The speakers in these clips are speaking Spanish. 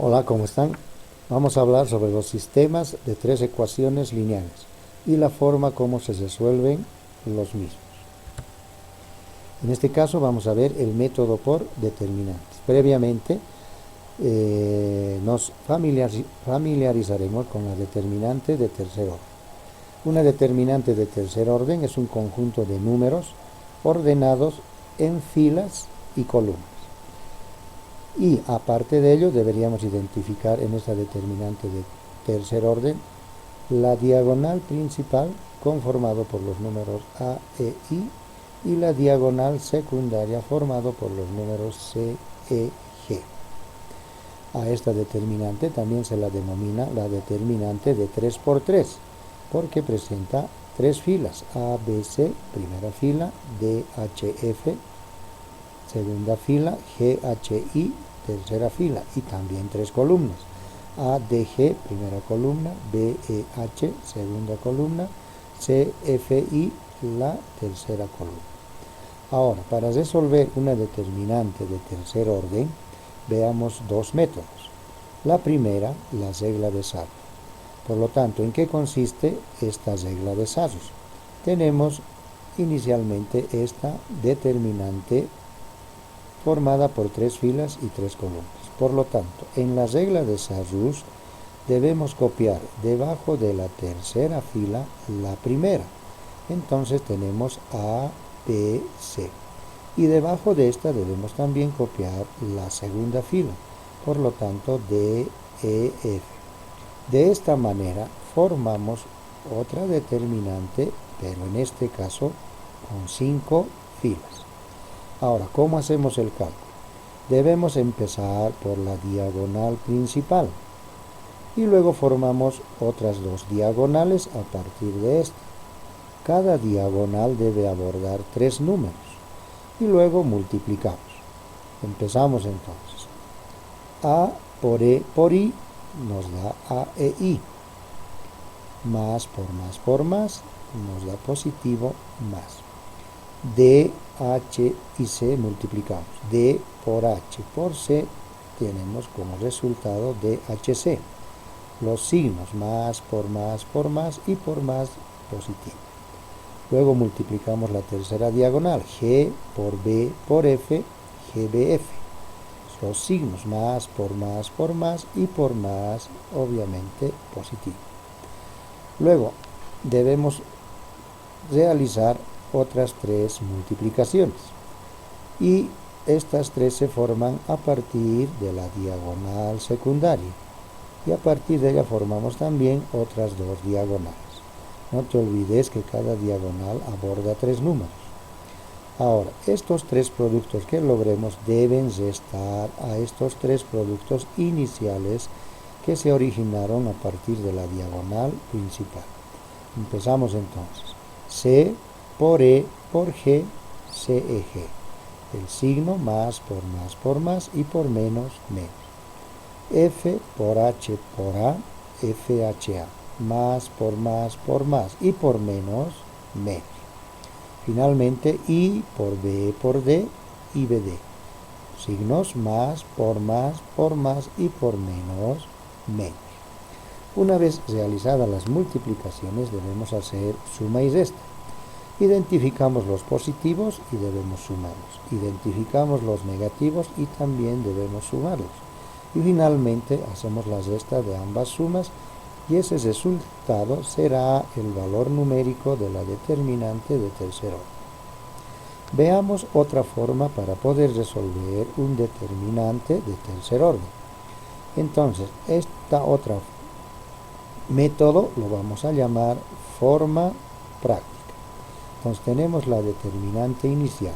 Hola, ¿cómo están? Vamos a hablar sobre los sistemas de tres ecuaciones lineales y la forma como se resuelven los mismos. En este caso vamos a ver el método por determinantes. Previamente nos familiarizaremos con la determinante de tercer orden. Una determinante de tercer orden es un conjunto de números ordenados en filas y columnas. Y aparte de ello deberíamos identificar en esta determinante de tercer orden la diagonal principal conformado por los números A, E, I y la diagonal secundaria formado por los números C, E, G. A esta determinante también se la denomina la determinante de 3 por 3 porque presenta tres filas, A, B, C, primera fila, D, H, F, segunda fila, G, H, I, tercera fila, y también tres columnas, A, D, G, primera columna, B, E, H, segunda columna, C, F, I, la tercera columna. Ahora, para resolver una determinante de tercer orden, veamos dos métodos. La primera, la regla de Sartre. Por lo tanto, ¿en qué consiste esta regla de Sartre? Tenemos inicialmente esta determinante formada por tres filas y tres columnas. Por lo tanto, en la regla de Sarrus debemos copiar debajo de la tercera fila la primera. Entonces tenemos A, B, C. Y debajo de esta debemos también copiar la segunda fila. Por lo tanto, D, E, F. De esta manera formamos otra determinante, pero en este caso con 5 filas. Ahora, ¿cómo hacemos el cálculo? Debemos empezar por la diagonal principal y luego formamos otras dos diagonales a partir de esta. Cada diagonal debe abordar tres números y luego multiplicamos. Empezamos entonces. A por E por I nos da A e I. Más por más nos da positivo más. D, H y C multiplicamos. D por H por C tenemos como resultado DHC. Los signos más y por más positivo. Luego multiplicamos la tercera diagonal. G por B por F, GBF. Los signos más y por más obviamente positivo. Luego debemos realizar otras tres multiplicaciones y estas tres se forman a partir de la diagonal secundaria y a partir de ella formamos también otras dos diagonales. No te olvides que cada diagonal aborda tres números. Ahora, estos tres productos que logremos deben restar a estos tres productos iniciales que se originaron a partir de la diagonal principal. Empezamos entonces. C por E por G, CEG. El signo más por más y por menos. F por H por A, FHA. Más por más y por menos. Finalmente, I por B por D y BD. Signos más por más y por menos. Una vez realizadas las multiplicaciones debemos hacer suma y resta. Identificamos los positivos y debemos sumarlos. Identificamos los negativos y también debemos sumarlos. Y finalmente hacemos la resta de ambas sumas y ese resultado será el valor numérico de la determinante de tercer orden. Veamos otra forma para poder resolver un determinante de tercer orden. Entonces, esta otra método lo vamos a llamar forma práctica. Entonces tenemos la determinante inicial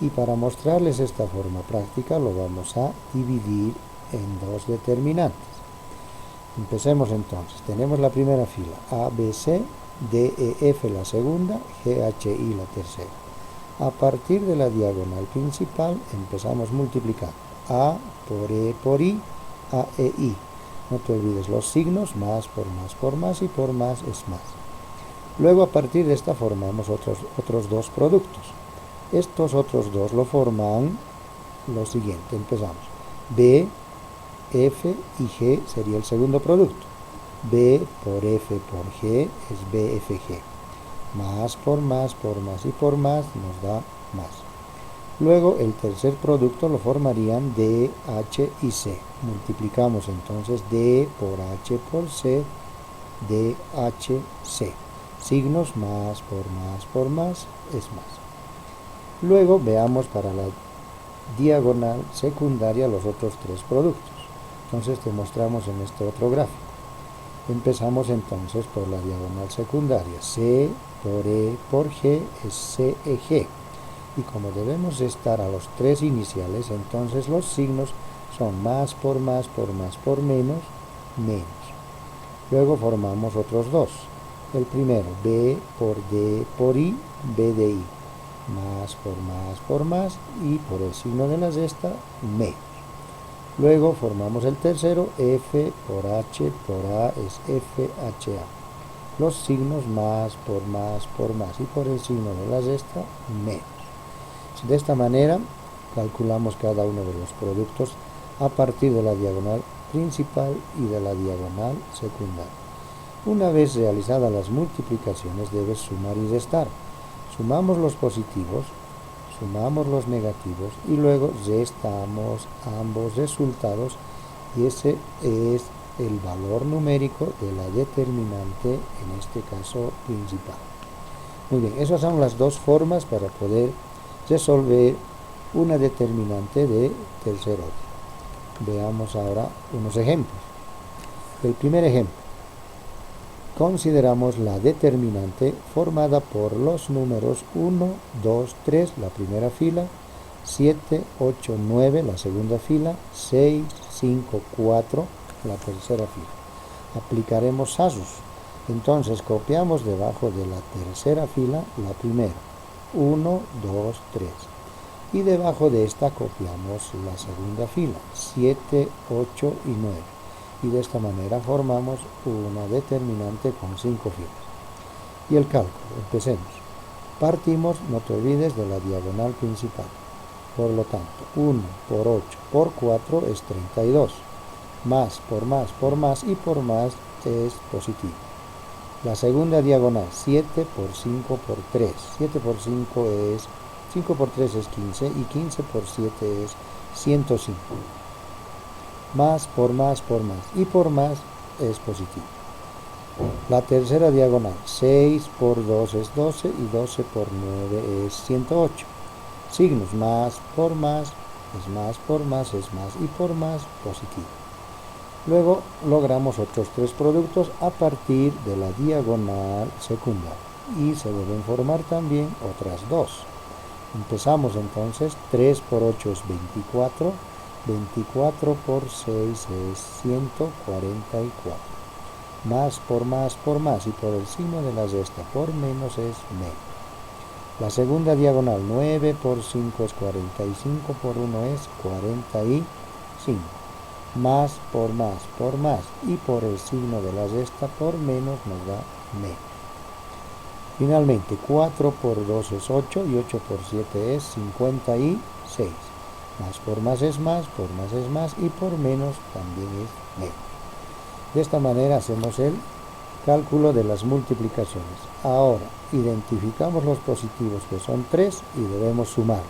y para mostrarles esta forma práctica lo vamos a dividir en dos determinantes. Empecemos entonces. Tenemos la primera fila A, B, C, D, E, F la segunda, G, H, I la tercera. A partir de la diagonal principal empezamos multiplicando A por E por I, A, E, I. No te olvides los signos, más por más y por más es más. Luego a partir de esta formamos otros dos productos. Estos otros dos lo forman lo siguiente. Empezamos. B F y G sería el segundo producto. B por F por G es BFG. Más por más y por más nos da más. Luego el tercer producto lo formarían D, H y C. Multiplicamos entonces D por H por C, D, H, C. Signos más por más es más. Luego veamos para la diagonal secundaria los otros tres productos. Entonces demostramos en este otro gráfico. Empezamos entonces por la diagonal secundaria. C por E por G es CEG. Y como debemos estar a los tres iniciales, entonces los signos son más por menos, menos. Luego formamos otros dos. El primero, B por D por I, B de I. Más por más y por el signo de la sexta, menos. Luego formamos el tercero, F por H por A es FHA. Los signos más por más y por el signo de la sexta, menos. De esta manera calculamos cada uno de los productos a partir de la diagonal principal y de la diagonal secundaria. Una vez realizadas las multiplicaciones debes sumar y restar. Sumamos los positivos, sumamos los negativos y luego restamos ambos resultados y ese es el valor numérico de la determinante, en este caso principal. Muy bien, esas son las dos formas para poder resolver una determinante de tercer orden. Veamos ahora unos ejemplos. El primer ejemplo. Consideramos la determinante formada por los números 1, 2, 3, la primera fila, 7, 8, 9, la segunda fila, 6, 5, 4, la tercera fila. Aplicaremos asus. Entonces copiamos debajo de la tercera fila la primera, 1, 2, 3. Y debajo de esta copiamos la segunda fila, 7, 8 y 9. Y de esta manera formamos una determinante con 5 filas. Y el cálculo, empecemos. Partimos, no te olvides, de la diagonal principal. Por lo tanto, 1 por 8 por 4 es 32. Más por más y por más es positivo. La segunda diagonal, 7 por 5 por 3. 7 por 5 es, 5 por 3 es 15 y 15 por 7 es 105. Más y por más es positivo. La tercera diagonal, 6 por 2 es 12 y 12 por 9 es 108. Signos más por más es más y por más positivo. Luego logramos otros tres productos a partir de la diagonal secundaria y se deben formar también otras dos. Empezamos entonces, 3 por 8 es 24. 24 por 6 es 144. Más por más y por el signo de la resta por menos es menos. La segunda diagonal, 9 por 5 es 45, por 1 es 45. Más por más y por el signo de la resta por menos nos da menos. Finalmente, 4 por 2 es 8 y 8 por 7 es 56. Más por más es más y por menos también es menos. De esta manera hacemos el cálculo de las multiplicaciones. Ahora identificamos los positivos que son 3 y debemos sumar.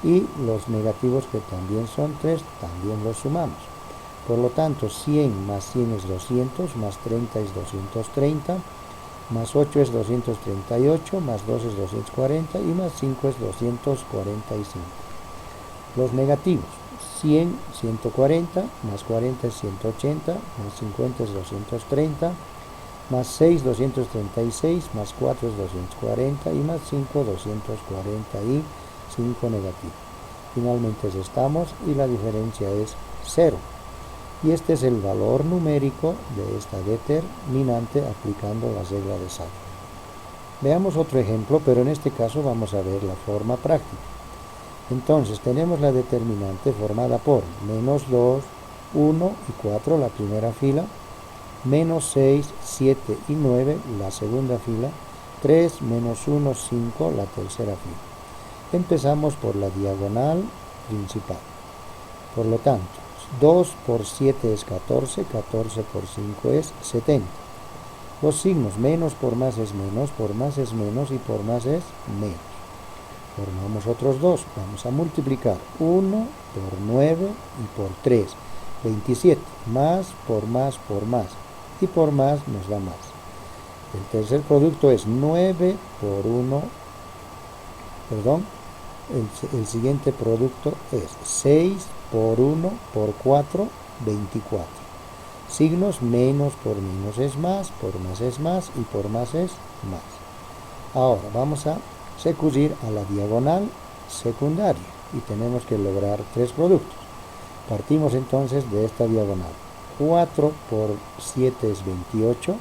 Y los negativos que también son 3 también los sumamos. Por lo tanto, 100 más 100 es 200, más 30 es 230, más 8 es 238, más 2 es 240 y más 5 es 245. Los negativos, 100, 140, más 40 es 180, más 50 es 230, más 6, 236, más 4 es 240 y más 5, 245 negativos. Finalmente restamos y la diferencia es 0. Y este es el valor numérico de esta determinante aplicando la regla de Sacco. Veamos otro ejemplo, pero en este caso vamos a ver la forma práctica. Entonces tenemos la determinante formada por menos 2, 1 y 4 la primera fila, menos 6, 7 y 9 la segunda fila, 3, menos 1, 5 la tercera fila. Empezamos por la diagonal principal. Por lo tanto, 2 por 7 es 14, 14 por 5 es 70. Los signos menos por más es menos, por más es menos y por más es menos. Formamos otros dos. Vamos a multiplicar 1 por 9 y por 3. 27. Más por más por más. Y por más nos da más. El tercer producto es 9 por 1. Perdón. El siguiente producto es 6 por 1 por 4, 24. Signos menos por menos es más, por más es más y por más es más. Ahora vamos a secudir a la diagonal secundaria y tenemos que lograr tres productos. Partimos entonces de esta diagonal. 4 por 7 es 28,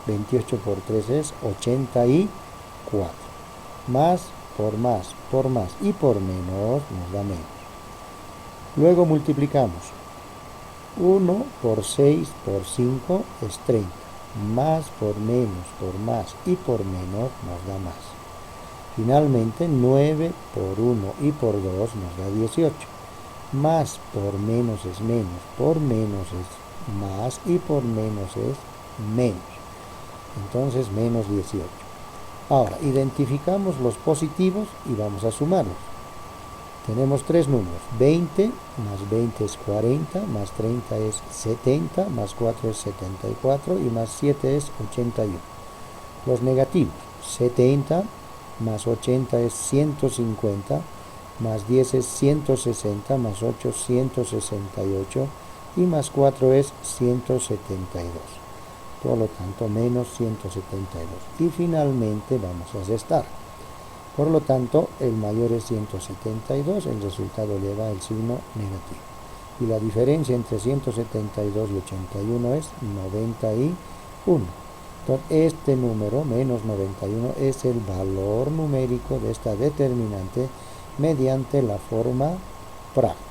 28 por 3 es 84. Más y por menos nos da menos. Luego multiplicamos. 1 por 6 por 5 es 30. Más por más y por menos nos da más. Finalmente 9 por 1 y por 2 nos da 18. Más por menos es menos, por menos es más y por menos es menos. Entonces menos 18. Ahora identificamos los positivos y vamos a sumarlos. Tenemos tres números, 20 más 20 es 40, más 30 es 70, más 4 es 74 y más 7 es 81. Los negativos, 70 más 80 es 150, más 10 es 160, más 8 168 y más 4 es 172. Por lo tanto, menos 172. Y finalmente vamos a restar. Por lo tanto, el mayor es 172, el resultado le da el signo negativo. Y la diferencia entre 172 y 81 es 91. Entonces, este número, menos 91, es el valor numérico de esta determinante mediante la forma práctica.